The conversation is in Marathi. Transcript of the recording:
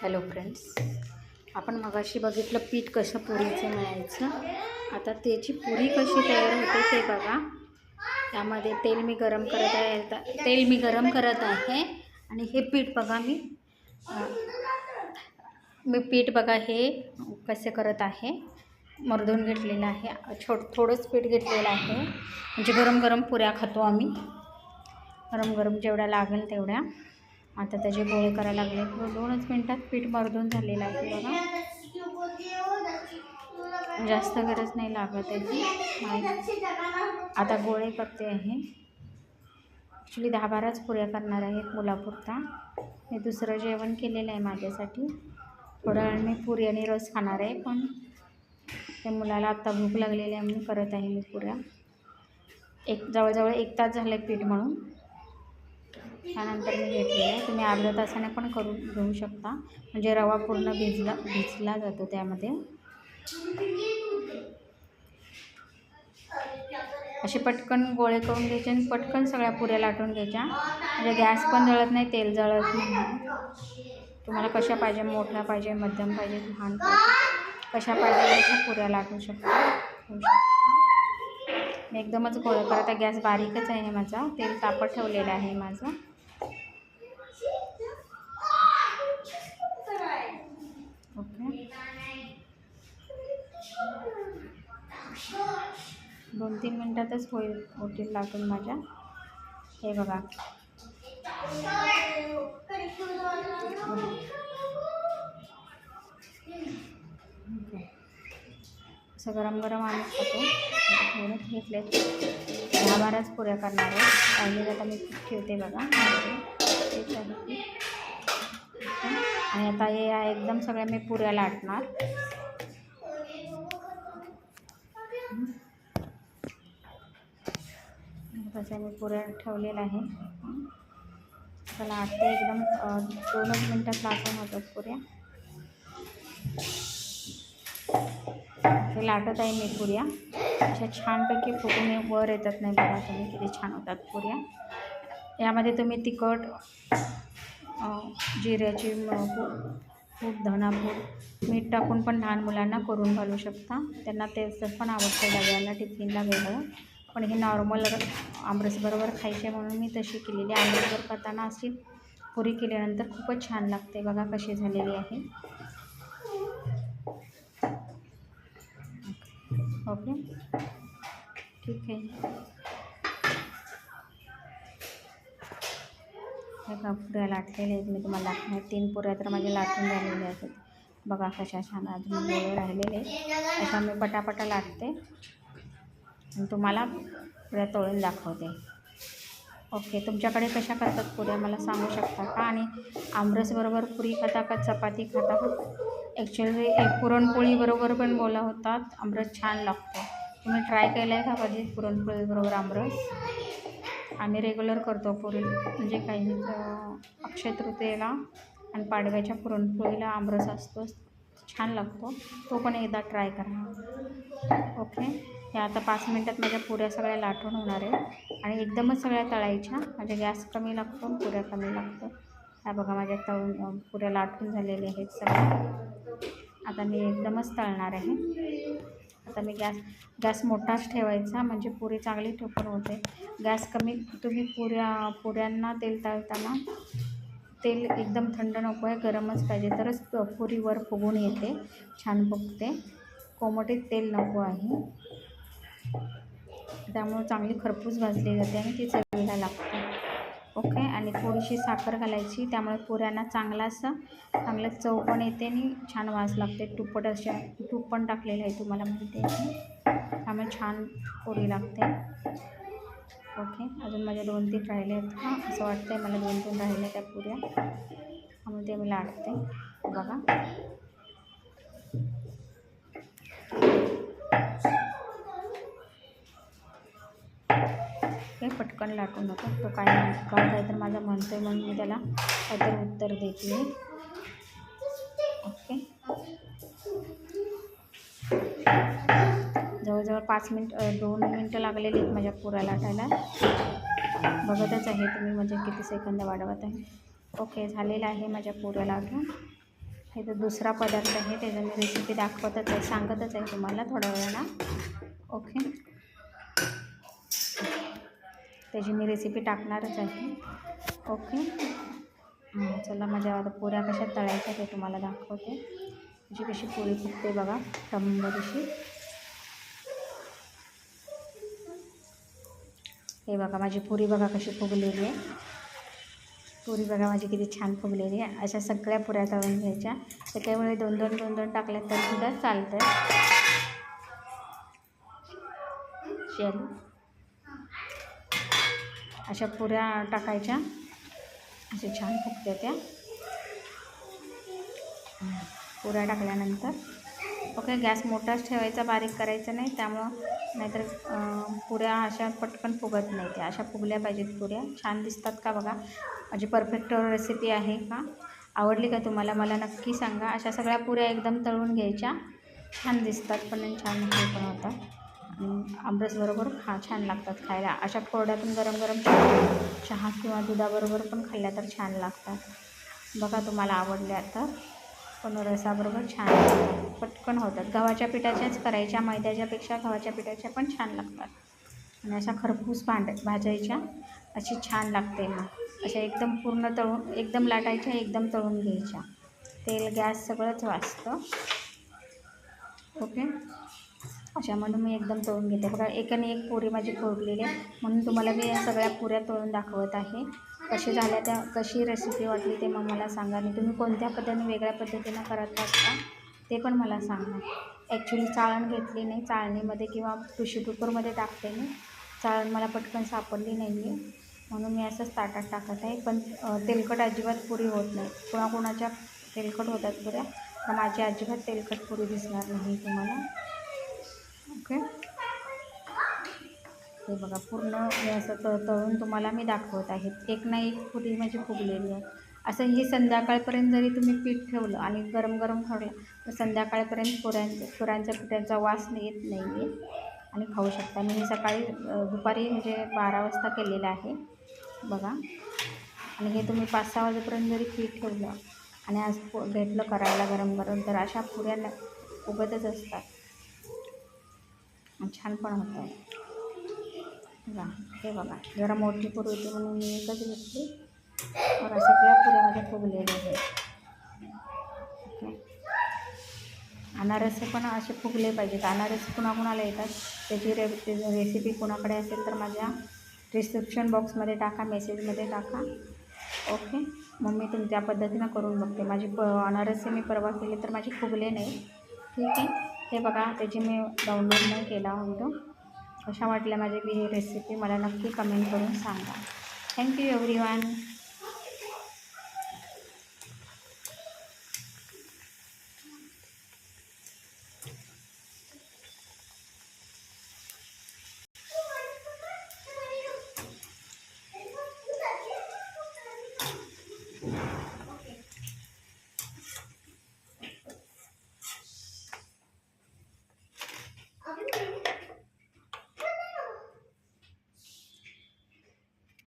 हॅलो फ्रेंड्स, आपण मगाशी बघितलं पीठ कसं पुरीचं मळायचं. आता त्याची पुरी कशी तयार होते ते बघा. त्यामध्ये तेल मी गरम करत आहे आणि हे पीठ बघा मी पीठ बघा हे कसे करत आहे. मर्दून घेतलेलं आहे, थोडंच पीठ घेतलेलं आहे. म्हणजे गरम गरम पुऱ्या खातो आम्ही, गरम गरम जेवढ्या लागेल तेवढ्या. आता त्याचे गोळे करायला लागले. 2च मिनटात पीठ मर्दून झालेलं आहे बघा. जास्त गरज नाही लागत त्याची. आता गोळे करते आहे. ॲक्च्युली 10-12च पुऱ्या करणार आहेत मुलापुरता. मी दुसरं जेवण केलेलं आहे माझ्यासाठी. थोड्या वेळ मी पुरी आणि रस खाणार आहे, पण ते मुलाला आत्ता भूक लागलेली आहे म्हणून करत आहे मी पुऱ्या. जवळजवळ 1 तास झालं आहे पीठ म्हणून. त्यानंतर मी घेतलेलं आहे. तुम्ही अर्ध्या तासाने पण करून घेऊ शकता, म्हणजे रवा पूर्ण भिजला जातो त्यामध्ये. असे पटकन गोळे करून घ्यायचे आणि पटकन सगळ्या पुऱ्या लाटून घ्यायच्या. म्हणजे गॅस पण जळत नाही, तेल जळत नाही. तुम्हाला कशा पाहिजे, मोठ्या पाहिजे, मध्यम पाहिजे, लहान पाहिजे, कशा पाहिजे अशा पुऱ्या लाटू शकता. मी एकदमच गोळे करत आहे. गॅस बारीकच आहे माझा. तेल तापत ठेवलेलं आहे माझं. ओके, 2-3 मिनटातच होतील लाटून माझ्या. हे बघा, असं गरम गरम आम्ही खातो. थोडं घेतले 10-12च पुऱ्या करणार आहे. राहिलेलं आता मी ठेवते बघा. तेच आहे. आणि आता हे एकदम सगळ्या मी पुऱ्या लाटणार. तसं मी पुऱ्या ठेवलेलं आहे. तर लाटते एकदम 2च मिनटात लाटून होतात पुऱ्या. हे लाटत आहे मी पुऱ्या. अशा छानपैकी फुगून वर येतात नाही बघा तुम्ही, किती छान होतात पुऱ्या. यामध्ये तुम्ही तिखट, जिऱ्याची पूड, धणापूड, मीठ टाकून पण लहान मुलांना करून घालू शकता. त्यांना तेच पण आवडतं डब्याला, टिफिनला वेगळं. पण हे नॉर्मल आमरसबरोबर खायचे म्हणून मी तशी केलेली. आमरसबरोबर करताना अशी पुरी केल्यानंतर खूपच छान लागते. बघा कशी झालेली आहे. ओके, ठीक आहे. हे का पुऱ्या लाटलेल्या आहेत मी तुम्हाला दाखवणार. 3 पुऱ्या तर माझ्या लाटून झालेल्या आहेत. बघा कशा छान अजून गोळे राहिलेले. अशा मी पटापटा लाटते आणि तुम्हाला पुऱ्या तळून दाखवते. ओके, तुमच्याकडे कशा करतात पुऱ्या मला सांगू शकता का? आणि आमरसबरोबर पुरी खाता का चपाती खाता? ॲक्च्युली पुरणपोळीबरोबर पण बोला होतात आमरस छान लागतो. तुम्ही ट्राय केलं आहे का कधी पुरणपोळीबरोबर आमरस? आम्ही रेग्युलर करतो पुरी, म्हणजे काही अक्षय तृतीयेला आणि पाडव्याच्या पुरणपोळीला आमरस असतो, छान लागतो. तो पण एकदा ट्राय करा. ओके, हे आता 5 मिनटात माझ्या पुऱ्या सगळ्या लाटून होणार आहे आणि एकदमच सगळ्या तळायच्या. म्हणजे गॅस कमी लागतो, पुऱ्या कमी लागतो. ह्या बघा माझ्या तळून पुऱ्या लाटून झालेल्या आहेत सगळ्या. आता मी एकदमच तळणार आहे. आता मी गॅस मोठाच ठेवायचा, म्हणजे पुरी चांगली ठोकून होते. गॅस कमी. तुम्ही पुऱ्यांना तेल तळताना तेल एकदम थंड नको आहे, गरमच पाहिजे, तरच पुरी वर फुगून येते, छान फुगते. कोमटीत तेल नको आहे. त्यामुळे चांगली खरपूस भाजली जाते आणि ती चवीला लागते. ओके, आणि थोडीशी साखर घालायची, त्यामुळे पुऱ्यांना चांगलं चव पण येते आणि छान वास लागते. तूप पण टाकलेलं आहे तुम्हाला माहिती आहे, त्यामुळे छान पुरी लागते. ओके, अजून माझ्या 2-3 राहिले आहेत. असं वाटतं आहे मला 2-3 राहिले त्या पुऱ्या, त्यामुळे ते मी लाटते. बघा हे पटकन लाटून नको. तो काय तर माझा म्हणतोय म्हणून मी त्याला काहीतरी उत्तर देते. ओके, जवळजवळ 2 मिनटं लागलेली आहेत माझ्या पुऱ्या लाटायला. बघतच आहे तुम्ही, म्हणजे किती सेकंद वाढवत आहे. ओके, झालेलं आहे माझ्या पुऱ्या लाटून. हे तर दुसरा पदार्थ आहे, त्याचं मी रेसिपी दाखवतच आहे, सांगतच आहे तुम्हाला थोड्या वेळानं. ओके, त्याची मी रेसिपी टाकणारच आहे. ओके, चला माझ्या आता पुऱ्या कशा तळायच्या ते तुम्हाला दाखवते. म्हणजे कशी पुरी फुगते बघा, टंबरीशी. हे बघा माझी पुरी बघा कशी फुगलेली आहे. पुरी बघा माझी किती छान फुगलेली आहे. अशा सगळ्या पुऱ्या तळून घ्यायच्या. त्याच्यामुळे दोन दोन टाकल्या तर सुद्धा चालतं. शेल अशा पुऱ्या टाकायच्या, असे छान फुगते त्या पुऱ्या टाकल्यानंतर. ओके, गॅस मोठाच ठेवायचा, बारीक करायचं नाही, त्यामुळं नाहीतर पुऱ्या अशा पटकन फुगत नाही. त्या अशा फुगल्या पाहिजेत पुऱ्या. छान दिसतात का बघा. माझी परफेक्ट रेसिपी आहे का? आवडली का तुम्हाला? मला नक्की सांगा. अशा सगळ्या पुऱ्या एकदम तळून घ्यायच्या. छान दिसतात पण आणि छान हे पण होतात. आमरसबरोबर छान लागतात खायला. अशा कोरड्यातून गरम गरम चहा किंवा दुधाबरोबर पण खाल्ल्या तर छान लागतात. बघा तुम्हाला आवडल्या तर पण रसाबरोबर छान लागतात, पटकन होतात. गव्हाच्या पिठाच्याच करायच्या, मैद्याच्यापेक्षा गव्हाच्या पिठाच्या पण छान लागतात. आणि अशा खरपूस भाजायच्या, अशी छान लागते. मग अशा एकदम पूर्ण तळून, एकदम लाटायच्या, एकदम तळून घ्यायच्या. तेल गॅस सगळंच वाचतं. ओके, अशा म्हणून मी एकदम तळून घेते. बघा एकाने एक पुरी माझी फुगलेली आहे, म्हणून तुम्हाला मी या सगळ्या पुऱ्या तळून दाखवत आहे. कशी झाल्या त्या, कशी रेसिपी वाटली ते मग मला सांगा. आणि तुम्ही कोणत्या पद्धतीने, वेगळ्या पद्धतीनं करत असता ते पण मला सांगा. ॲक्च्युली चाळण घेतली नाही, चाळणीमध्ये किंवा टिश्यू पेपरमध्ये टाकते मी. चाळण मला पटकन सापडली नाही आहे, म्हणून मी असंच ताटात टाकत आहे. पण तेलकट अजिबात पुरी होत नाही. कोणाकोणाच्या तेलकट होतात पुऱ्या, तर माझी अजिबात तेलकट पुरी दिसणार नाही तुम्हाला. ओके, हे बघा पूर्ण मी असं तळून तुम्हाला मी दाखवत आहे. एक ना एक पुरी माझी फुगलेली आहे. असं हे संध्याकाळपर्यंत जरी तुम्ही पीठ ठेवलं आणि गरम गरम खाल्लं तर संध्याकाळपर्यंत पुऱ्यांच्या पिठाचा वास येत नाही आहे आणि खाऊ शकता. मी हे सकाळी दुपारी म्हणजे 12 वाजता केलेलं आहे बघा. आणि हे तुम्ही 5-6 वाजेपर्यंत जरी पीठ ठेवलं आणि आज घेतलं करायला गरम गरम, तर अशा पुऱ्या उगतच असतात, छान पण होतं. बघा हे बघा, जरा मोठी पुरी होती म्हणून मी एकच घेतली. बघा सगळ्या पुऱ्या माझ्या फुगलेल्या आहेत. ओके, अनारसे पण असे फुगले पाहिजेत. अनारसे कुणाकुणाला येतात, त्याची रेसिपी कुणाकडे असेल तर माझ्या डिस्क्रिप्शन बॉक्समध्ये टाका, मेसेजमध्ये टाका. ओके, मग मी त्या पद्धतीनं करून बघते. माझी अनारसे मी परवा केले तर माझे फुगले नाही. ठीक आहे, हे बघा त्याची मी डाउनलोड नाही केला व्हिडिओ. कशा वाटल्या माझी ही रेसिपी मला नक्की कमेंट करून सांगा. Thank you everyone.